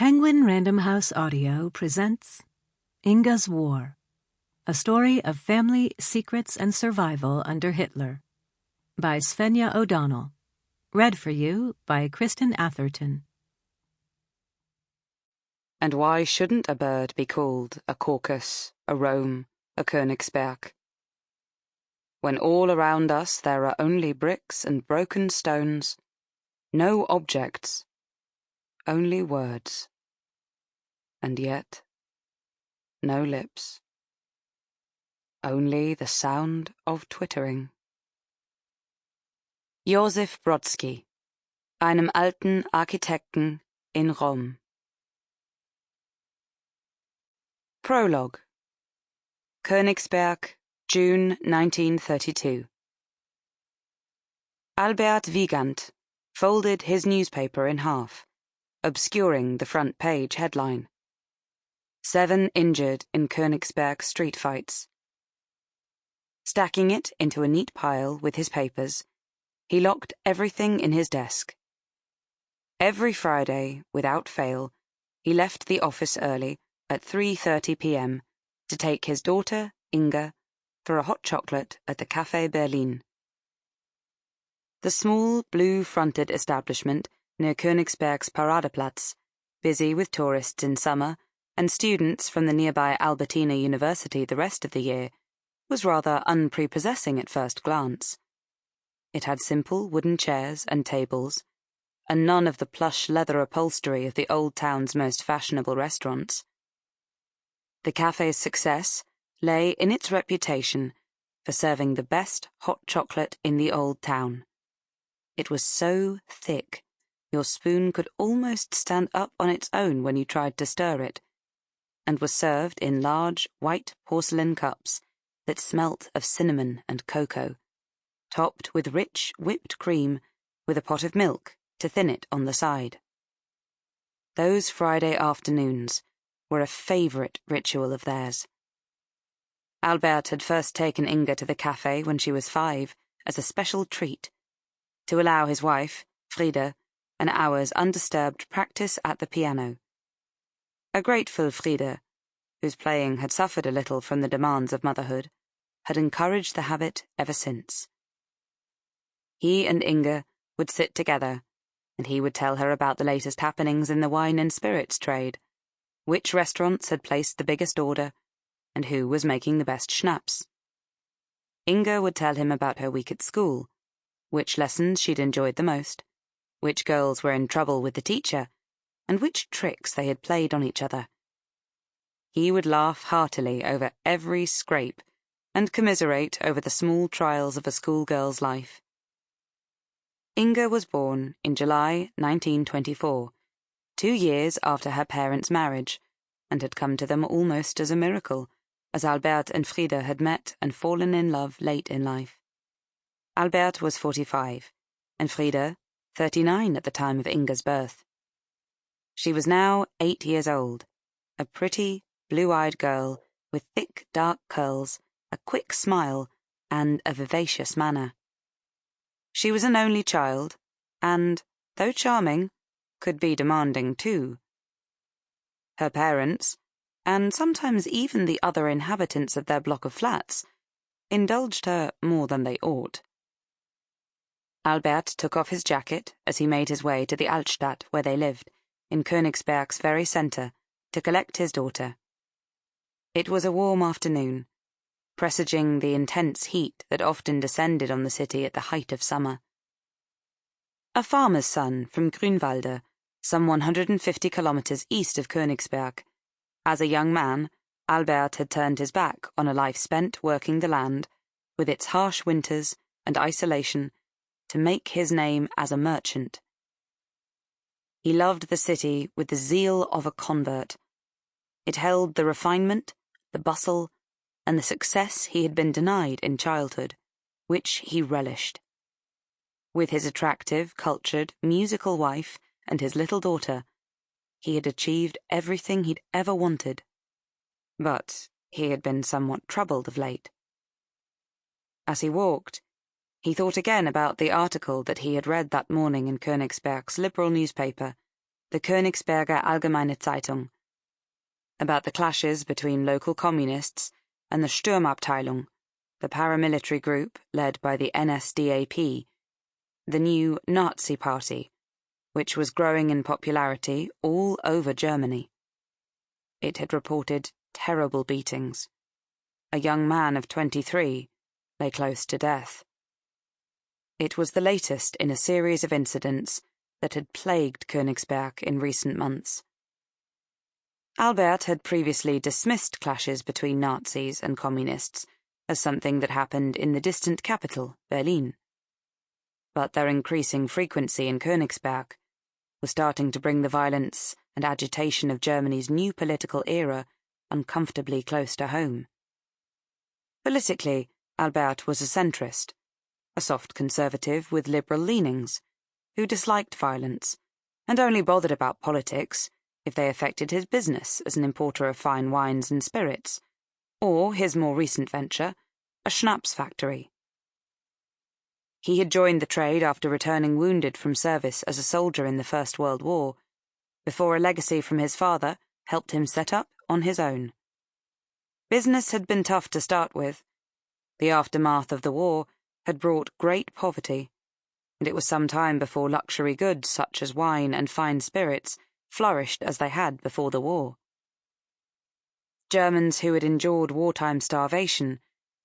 Penguin Random House Audio presents Inge's War, a story of family secrets and survival under Hitler, by Svenja O'Donnell. Read for you by Kristin Atherton. And why shouldn't a bird be called a Caucus, a Rome, a Königsberg? When all around us there are only bricks and broken stones, no objects, only words. And yet, no lips, only the sound of twittering. Josef Brodsky, einem alten Architekten in Rom. Prologue. Königsberg, June 1932. Albert Wiegand folded his newspaper in half, obscuring the front page headline. 7 injured in Königsberg street fights. Stacking it into a neat pile with his papers, he locked everything in his desk. Every Friday, without fail, he left the office early at 3:30 p.m. to take his daughter, Inge, for a hot chocolate at the Café Berlin. The small, blue-fronted establishment near Königsberg's Paradeplatz, busy with tourists in summer and students from the nearby Albertina University the rest of the year, was rather unprepossessing at first glance. It had simple wooden chairs and tables, and none of the plush leather upholstery of the old town's most fashionable restaurants. The cafe's success lay in its reputation for serving the best hot chocolate in the old town. It was so thick, your spoon could almost stand up on its own when you tried to stir it, and was served in large white porcelain cups that smelt of cinnamon and cocoa, topped with rich whipped cream with a pot of milk to thin it on the side. Those Friday afternoons were a favourite ritual of theirs. Albert had first taken Inge to the cafe when she was 5 as a special treat, to allow his wife, Frieda, an hour's undisturbed practice at the piano. A grateful Frieda, whose playing had suffered a little from the demands of motherhood, had encouraged the habit ever since. He and Inge would sit together, and he would tell her about the latest happenings in the wine and spirits trade, which restaurants had placed the biggest order, and who was making the best schnapps. Inge would tell him about her week at school, which lessons she'd enjoyed the most, which girls were in trouble with the teacher, and which tricks they had played on each other. He would laugh heartily over every scrape and commiserate over the small trials of a schoolgirl's life. Inge was born in July 1924, 2 years after her parents' marriage, and had come to them almost as a miracle, as Albert and Frieda had met and fallen in love late in life. Albert was 45, and Frieda 39 at the time of Inge's birth. She was now 8 years old, a pretty, blue-eyed girl with thick, dark curls, a quick smile, and a vivacious manner. She was an only child, and, though charming, could be demanding too. Her parents, and sometimes even the other inhabitants of their block of flats, indulged her more than they ought. Albert took off his jacket as he made his way to the Altstadt where they lived, in Königsberg's very centre, to collect his daughter. It was a warm afternoon, presaging the intense heat that often descended on the city at the height of summer. A farmer's son from Grünwalde, some 150 kilometres east of Königsberg. As a young man, Albert had turned his back on a life spent working the land, with its harsh winters and isolation, to make his name as a merchant. He loved the city with the zeal of a convert. It held the refinement, the bustle, and the success he had been denied in childhood, which he relished. With his attractive, cultured, musical wife and his little daughter, he had achieved everything he'd ever wanted. But he had been somewhat troubled of late. As he walked, he thought again about the article that he had read that morning in Königsberg's liberal newspaper, the Königsberger Allgemeine Zeitung, about the clashes between local communists and the Sturmabteilung, the paramilitary group led by the NSDAP, the new Nazi party, which was growing in popularity all over Germany. It had reported terrible beatings. A young man of 23 lay close to death. It was the latest in a series of incidents that had plagued Königsberg in recent months. Albert had previously dismissed clashes between Nazis and communists as something that happened in the distant capital, Berlin. But their increasing frequency in Königsberg was starting to bring the violence and agitation of Germany's new political era uncomfortably close to home. Politically, Albert was a centrist, a soft conservative with liberal leanings, who disliked violence and only bothered about politics if they affected his business as an importer of fine wines and spirits, or his more recent venture, a schnapps factory. He had joined the trade after returning wounded from service as a soldier in the First World War, before a legacy from his father helped him set up on his own. Business had been tough to start with. The aftermath of the war had brought great poverty, and it was some time before luxury goods such as wine and fine spirits flourished as they had before the war. Germans who had endured wartime starvation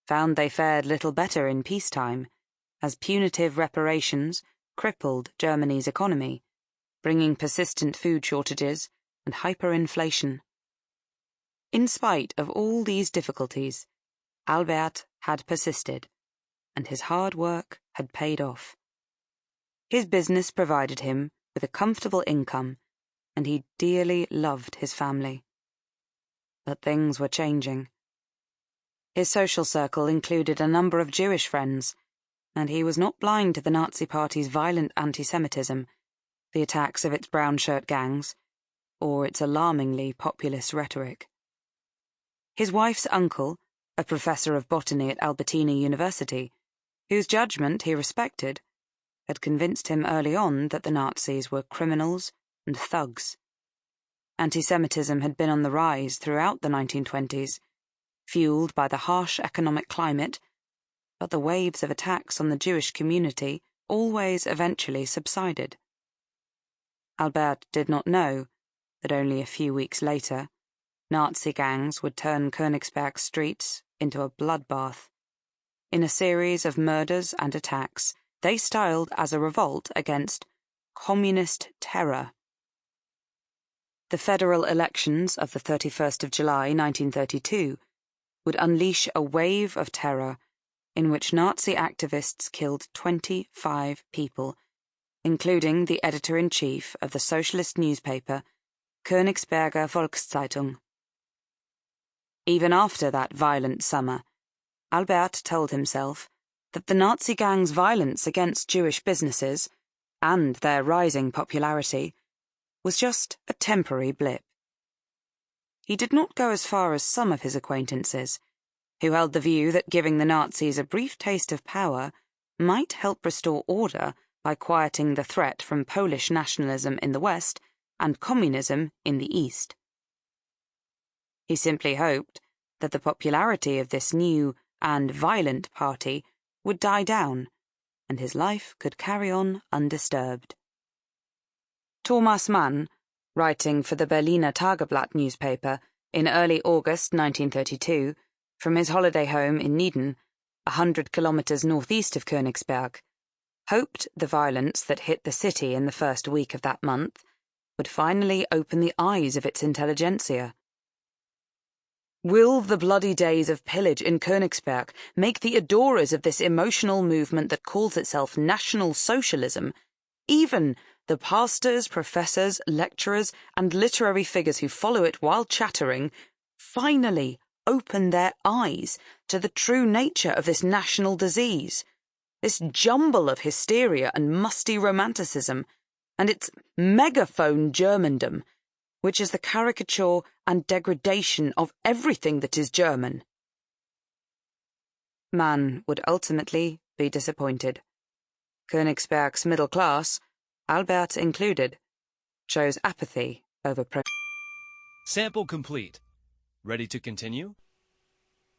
found they fared little better in peacetime, as punitive reparations crippled Germany's economy, bringing persistent food shortages and hyperinflation. In spite of all these difficulties, Albert had persisted, and his hard work had paid off. His business provided him with a comfortable income, and he dearly loved his family. But things were changing. His social circle included a number of Jewish friends, and he was not blind to the Nazi Party's violent anti-Semitism, the attacks of its brown shirt gangs, or its alarmingly populist rhetoric. His wife's uncle, a professor of botany at Albertina University, whose judgment he respected, had convinced him early on that the Nazis were criminals and thugs. Anti-Semitism had been on the rise throughout the 1920s, fueled by the harsh economic climate, but the waves of attacks on the Jewish community always eventually subsided. Albert did not know that only a few weeks later, Nazi gangs would turn Königsberg streets into a bloodbath. In a series of murders and attacks they styled as a revolt against communist terror. The federal elections of the 31st of July 1932 would unleash a wave of terror in which Nazi activists killed 25 people, including the editor-in-chief of the socialist newspaper Königsberger Volkszeitung. Even after that violent summer, Albert told himself that the Nazi gang's violence against Jewish businesses, and their rising popularity, was just a temporary blip. He did not go as far as some of his acquaintances, who held the view that giving the Nazis a brief taste of power might help restore order by quieting the threat from Polish nationalism in the West and communism in the East. He simply hoped that the popularity of this new and violent party would die down, and his life could carry on undisturbed. Thomas Mann, writing for the Berliner Tageblatt newspaper in early August 1932, from his holiday home in Nieden, 100 kilometers northeast of Königsberg, hoped the violence that hit the city in the first week of that month would finally open the eyes of its intelligentsia. Will the bloody days of pillage in Königsberg make the adorers of this emotional movement that calls itself National Socialism, even the pastors, professors, lecturers, and literary figures who follow it while chattering, finally open their eyes to the true nature of this national disease, this jumble of hysteria and musty romanticism, and its megaphone Germandom, which is the caricature and degradation of everything that is German? Mann would ultimately be disappointed. Königsberg's middle class, Albert included, chose apathy over Sample complete. Ready to continue?